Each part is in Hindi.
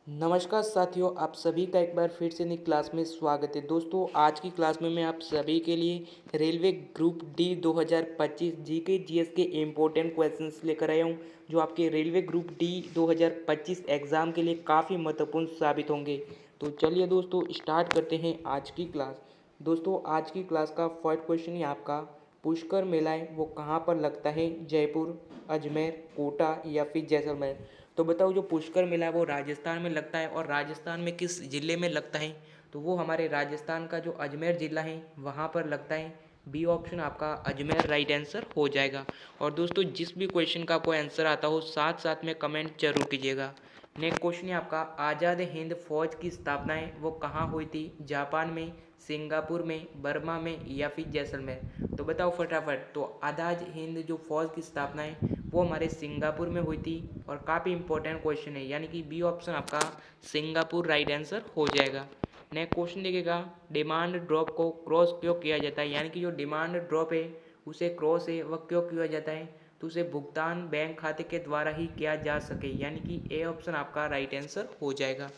नमस्कार साथियों, आप सभी का एक बार फिर से नई क्लास में स्वागत है। दोस्तों, आज की क्लास में मैं आप सभी के लिए railway group D 2025 GK GS के इम्पोर्टेंट क्वेश्चंस लेकर आया हूं, जो आपके रेलवे ग्रुप डी 2025 एग्ज़ाम के लिए काफ़ी महत्वपूर्ण साबित होंगे। तो चलिए दोस्तों, स्टार्ट करते हैं आज की क्लास। दोस्तों, आज की क्लास का फर्स्ट क्वेश्चन है आपका, पुष्कर मेला है वो कहाँ पर लगता है? जयपुर, अजमेर, कोटा या फिर जैसलमेर? तो बताओ, जो पुष्कर मेला है वो राजस्थान में लगता है, और राजस्थान में किस ज़िले में लगता है? तो वो हमारे राजस्थान का जो अजमेर ज़िला है वहाँ पर लगता है। बी ऑप्शन आपका अजमेर राइट आंसर हो जाएगा। और दोस्तों, जिस भी क्वेश्चन का कोई आंसर आता हो साथ साथ में कमेंट जरूर कीजिएगा। नेक्स्ट क्वेश्चन है आपका, आज़ाद हिंद फौज की स्थापना है वो कहाँ हुई थी? जापान में, सिंगापुर में, बर्मा में या फिर जैसलमेर? तो बताओ फटाफट। तो आज़ाद हिंद जो फौज की स्थापना है वो हमारे सिंगापुर में हुई थी, और काफ़ी इंपॉर्टेंट क्वेश्चन है, यानी कि बी ऑप्शन आपका सिंगापुर राइट आंसर हो जाएगा। नेक्स्ट क्वेश्चन देखिएगा, डिमांड ड्रॉप को क्रॉस क्यों किया जाता है? यानी कि जो डिमांड ड्रॉप है उसे क्रॉस है वह क्यों किया जाता है? तो उसे भुगतान बैंक खाते के द्वारा ही किया जा सके, यानी कि ए ऑप्शन आपका राइट आंसर हो जाएगा।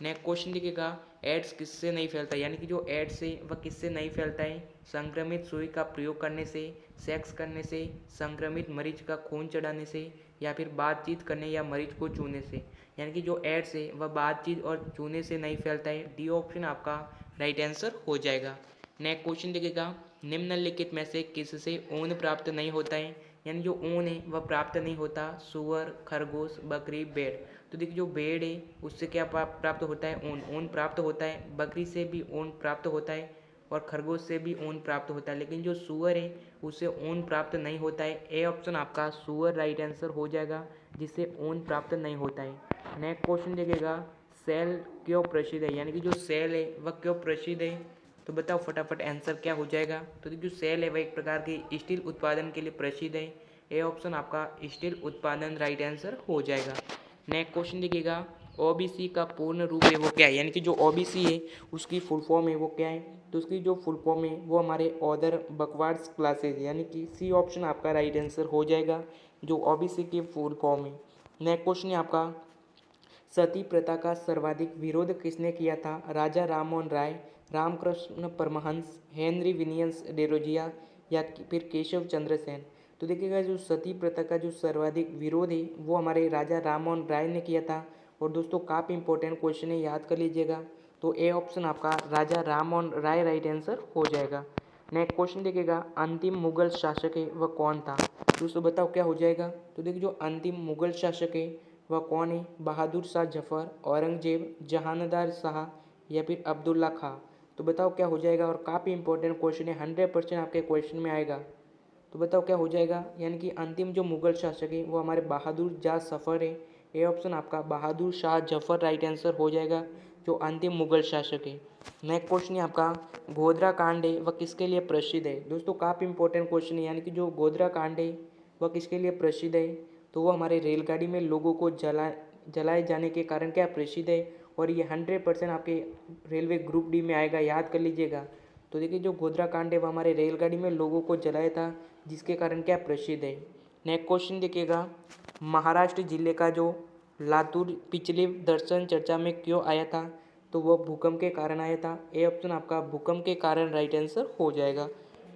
नेक्स्ट क्वेश्चन देखिएगा, एड्स किससे नहीं फैलता? यानी कि जो एड्स है वह किससे नहीं फैलता है? संक्रमित सुई का प्रयोग करने से, सेक्स करने से, संक्रमित मरीज का खून चढ़ाने से, या फिर बातचीत करने या मरीज को छूने से? यानी कि जो एड्स है वह बातचीत और छूने से नहीं फैलता है। डी ऑप्शन आपका राइट आंसर हो जाएगा। नेक्स्ट क्वेश्चन देखिएगा, निम्नलिखित में से किससे ऊन प्राप्त नहीं होता है? यानी जो ऊन है वह प्राप्त नहीं होता। सुअर, खरगोश, बकरी, भेड़? तो देखिए, जो भेड़ है उससे क्या प्राप्त होता है? ऊन। ऊन प्राप्त होता है। बकरी से भी ऊन प्राप्त होता है, और खरगोश से भी ऊन प्राप्त होता है, लेकिन जो सुअर है उससे ऊन प्राप्त नहीं होता है। ए ऑप्शन आपका सुअर राइट आंसर हो जाएगा, जिससे ऊन प्राप्त नहीं होता है। नेक्स्ट क्वेश्चन देखिएगा, सेल क्यों प्रसिद्ध है? यानी कि जो सेल है वह क्यों प्रसिद्ध है? तो बताओ फटाफट आंसर क्या हो जाएगा। तो जो सेल है वह एक प्रकार की स्टील उत्पादन के लिए प्रसिद्ध है। ए ऑप्शन आपका स्टील उत्पादन राइट आंसर हो जाएगा। नेक्स्ट क्वेश्चन देखिएगा, ओबीसी का पूर्ण रूप है वो क्या है? यानी कि जो ओबीसी है उसकी फुल फॉर्म है वो क्या है? तो उसकी जो फुल फॉर्म है वो हमारे ऑदर बकवाड्स क्लासेज, यानी कि सी ऑप्शन आपका राइट आंसर हो जाएगा, जो ओबीसी की फुल फॉर्म है। नेक्स्ट क्वेश्चन है आपका, सती प्रथा का सर्वाधिक विरोध किसने किया था? राजा राममोहन राय, रामकृष्ण परमहंस, हेनरी विलियम्स डेरोजिया या फिर केशव चंद्र सेन? तो देखिएगा, जो सती प्रथा का जो सर्वाधिक विरोध है वो हमारे राजा राममोहन राय ने किया था। और दोस्तों, काफ़ी इंपॉर्टेंट क्वेश्चन है, याद कर लीजिएगा। तो ए ऑप्शन आपका राजा राममोहन राय राइट आंसर हो जाएगा। नेक्स्ट क्वेश्चन देखिएगा, अंतिम मुगल शासक है वह कौन था? दोस्तों बताओ क्या हो जाएगा। तो देखिए, जो अंतिम मुगल शासक है वह कौन है? बहादुर शाह जफर, औरंगजेब, जहानदार शाह या फिर अब्दुल्ला खां? तो बताओ क्या हो जाएगा। और काफ़ी इंपॉर्टेंट क्वेश्चन है, 100% आपके क्वेश्चन में आएगा। तो बताओ क्या हो जाएगा। यानी कि अंतिम जो मुगल शासक है वो हमारे बहादुर शाह जफर है। ए ऑप्शन आपका बहादुर शाह जफर राइट आंसर हो जाएगा, जो अंतिम मुगल शासक है। नेक्स्ट क्वेश्चन है आपका, गोधरा कांड है वह किसके लिए प्रसिद्ध है? दोस्तों, काफ़ी इंपॉर्टेंट क्वेश्चन है, यानी कि जो गोधरा कांड है वह किसके लिए प्रसिद्ध है? तो वो हमारे रेलगाड़ी में लोगों को जलाए जाने के कारण क्या प्रसिद्ध है। और ये 100% आपके रेलवे ग्रुप डी में आएगा, याद कर लीजिएगा। तो देखिए, जो गोधरा कांड है वो हमारे रेलगाड़ी में लोगों को जलाया था, जिसके कारण क्या प्रसिद्ध है। नेक्स्ट क्वेश्चन देखिएगा, महाराष्ट्र जिले का जो लातूर पिछले दर्शन चर्चा में क्यों आया था? तो वह भूकंप के कारण आया था। ए ऑप्शन आपका भूकंप के कारण राइट आंसर हो जाएगा।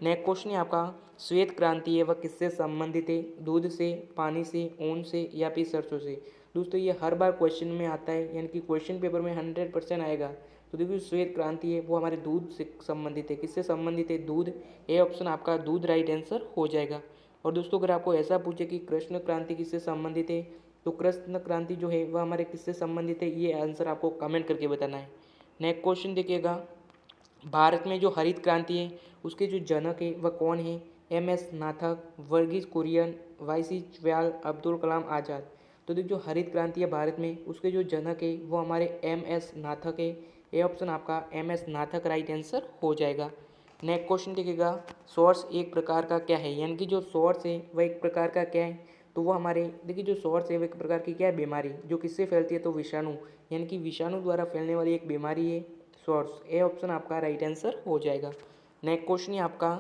नेक्स्ट क्वेश्चन है आपका, श्वेत क्रांति है वह किससे संबंधित है? दूध से, पानी से, ऊन से या फिर सरसों से? दोस्तों, ये हर बार क्वेश्चन में आता है, यानी कि क्वेश्चन पेपर में 100% आएगा। तो देखिए, श्वेत क्रांति है वो हमारे दूध से संबंधित है। किससे संबंधित है? दूध। ए ऑप्शन आपका दूध राइट आंसर हो जाएगा। और दोस्तों, अगर आपको ऐसा पूछे कि कृष्ण क्रांति किससे संबंधित है, तो कृष्ण क्रांति जो है वह हमारे किससे संबंधित है, ये आंसर आपको कमेंट करके बताना है। नेक्स्ट क्वेश्चन देखिएगा, भारत में जो हरित क्रांति है उसके जो जनक है वह कौन है? एम एस नाथक, वर्गीज कुरियन, वाईसी च्व्याल, अब्दुल कलाम आज़ाद? तो देखिए, जो हरित क्रांति है भारत में उसके जो जनक है वो हमारे एम एस नाथक है। ए ऑप्शन आपका एम एस नाथक राइट आंसर हो जाएगा। नेक्स्ट क्वेश्चन देखिएगा, सोर्स एक प्रकार का क्या है? यानी कि जो सोर्स है वह एक प्रकार का क्या है? तो वो हमारे देखिए, जो सोर्स है वह एक प्रकार की क्या है? बीमारी, जो किससे फैलती है? तो विषाणु, यानी कि विषाणु द्वारा फैलने वाली एक बीमारी है सोर्स। ए ऑप्शन आपका राइट आंसर हो जाएगा। नेक्स्ट क्वेश्चन है आपका,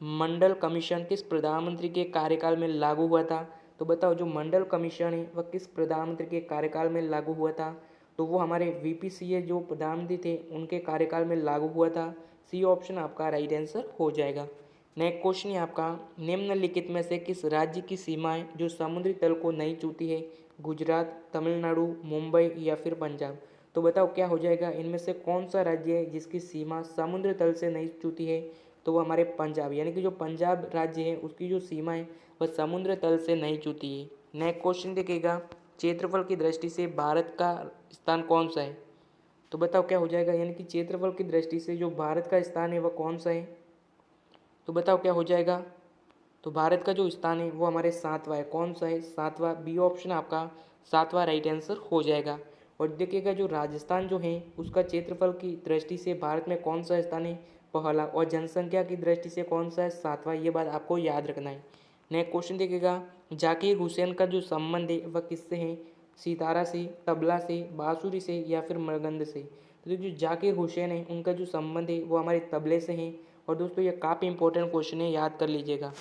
मंडल कमीशन किस प्रधानमंत्री के कार्यकाल में लागू हुआ था? तो बताओ, जो मंडल कमीशन है वह किस प्रधानमंत्री के कार्यकाल में लागू हुआ था? तो वो हमारे VPCA जो प्रधानमंत्री थे उनके कार्यकाल में लागू हुआ था। सी ऑप्शन आपका राइट आंसर हो जाएगा। नेक्स्ट क्वेश्चन है आपका, निम्नलिखित में से किस राज्य की सीमाएं जो समुद्री तल को नहीं छूती है? गुजरात, तमिलनाडु, मुंबई या फिर पंजाब। तो बताओ क्या हो जाएगा, इनमें से कौन सा राज्य है जिसकी सीमा समुद्र तल से नहीं छूती है? तो वो हमारे पंजाब, यानी कि जो पंजाब राज्य है उसकी जो सीमा है वह समुद्र तल से नहीं छूती है। नेक्स्ट क्वेश्चन देखिएगा, क्षेत्रफल की दृष्टि से भारत का स्थान कौन सा है? तो बताओ क्या हो जाएगा, यानी कि क्षेत्रफल की दृष्टि से जो भारत का स्थान है वह कौन सा है? तो बताओ क्या हो जाएगा। तो भारत का जो स्थान है वो हमारे सातवां है। कौन सा है? सातवां। बी ऑप्शन आपका सातवां राइट आंसर हो जाएगा। और देखिएगा जो राजस्थान जो है उसका क्षेत्रफल की दृष्टि से भारत में कौन सा स्थान है? पहला। और जनसंख्या की दृष्टि से कौन सा है? सातवां। ये बात आपको याद रखना है। नेक्स्ट क्वेश्चन देखिएगा, जाकिर हुसैन का जो संबंध है वह किससे है? सितारा से, तबला से, बांसुरी से या फिर मृदंग से। तो जो जाकिर हुसैन है उनका जो संबंध है वो हमारे तबले से है। और दोस्तों ये काफ़ी इंपॉर्टेंट क्वेश्चन है, याद कर लीजिएगा।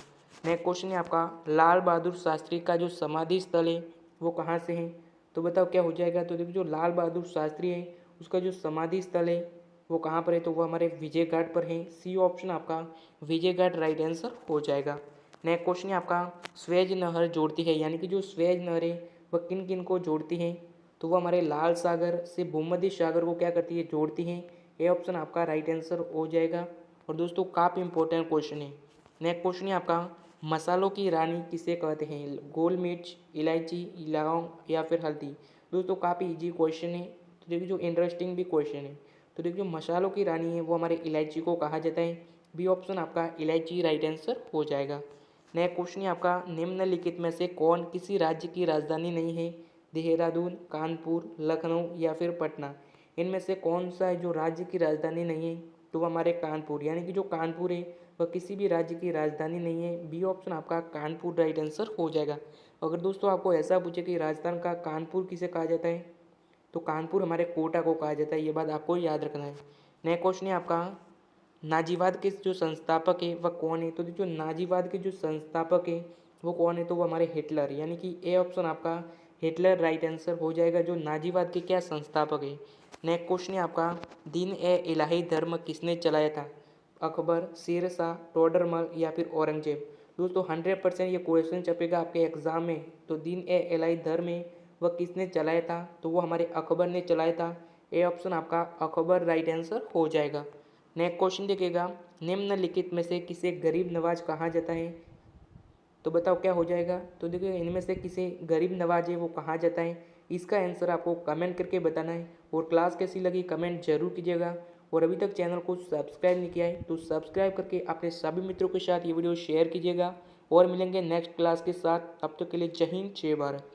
नेक्स्ट क्वेश्चन है आपका, लाल बहादुर शास्त्री का जो समाधि स्थल है वो कहाँ से है? तो बताओ क्या हो जाएगा। तो देखो जो लाल बहादुर शास्त्री है उसका जो समाधि स्थल है वो कहाँ पर है? तो वो हमारे विजय घाट पर है। सी ऑप्शन आपका विजय घाट राइट आंसर हो जाएगा। नेक्स्ट क्वेश्चन है आपका, स्वेज नहर जोड़ती है, यानी कि जो स्वेज नहर है वह किन किन को जोड़ती है? तो वो हमारे लाल सागर से भूमध्य सागर को क्या करती है? जोड़ती है। ए ऑप्शन आपका राइट आंसर हो जाएगा। और दोस्तों काफ़ी इंपॉर्टेंट क्वेश्चन है। नेक्स्ट क्वेश्चन है आपका, मसालों की रानी किसे कहते हैं? गोल मिर्च, इलायची, लौंग या फिर हल्दी। दोस्तों काफ़ी इजी क्वेश्चन है, तो देखिए जो इंटरेस्टिंग भी क्वेश्चन है। तो देखिए जो मसालों की रानी है वो हमारे इलायची को कहा जाता है। बी ऑप्शन आपका इलायची राइट आंसर हो जाएगा। नेक्स्ट क्वेश्चन है आपका, निम्नलिखित में से कौन किसी राज्य की राजधानी नहीं है? देहरादून, कानपुर, लखनऊ या फिर पटना। इनमें से कौन सा है जो राज्य की राजधानी नहीं है? तो वो हमारे कानपुर, यानी कि जो कानपुर है वह किसी भी राज्य की राजधानी नहीं है। बी ऑप्शन आपका कानपुर राइट आंसर हो जाएगा। अगर दोस्तों आपको ऐसा पूछे कि राजस्थान का कानपुर किसे कहा जाता है, तो कानपुर हमारे कोटा को कहा जाता है। ये बात आपको याद रखना है। नेक्स्ट क्वेश्चन है आपका, नाजीवाद के जो संस्थापक है वह कौन है? तो जो नाजीवाद के जो संस्थापक है वो कौन है? तो वो हमारे हिटलर, यानी कि ए ऑप्शन आपका हिटलर राइट आंसर हो जाएगा, जो नाजीवाद के क्या संस्थापक है। नेक्स्ट क्वेश्चन है आपका, दीन ए इलाही धर्म किसने चलाया था? अकबर, शेरशाह, टोडरमल या फिर औरंगजेब। दोस्तों 100% ये क्वेश्चन छपेगा आपके एग्जाम में। तो दीन ए इलाही धर्म है वह किसने चलाया था? तो वो हमारे अकबर ने चलाया था। ए ऑप्शन आपका अकबर राइट आंसर हो जाएगा। नेक्स्ट क्वेश्चन देखिएगा, निम्नलिखित में से किसे गरीब नवाज कहा जाता है? तो बताओ क्या हो जाएगा। तो देखिए इनमें से किसे गरीब नवाज है वो कहा जाता है? इसका आंसर आपको कमेंट करके बताना है। और क्लास कैसी लगी कमेंट जरूर कीजिएगा। और अभी तक चैनल को सब्सक्राइब नहीं किया है तो सब्सक्राइब करके अपने सभी मित्रों के साथ ये वीडियो शेयर कीजिएगा। और मिलेंगे नेक्स्ट क्लास के साथ, तब तक के लिए जय हिंद जय भारत।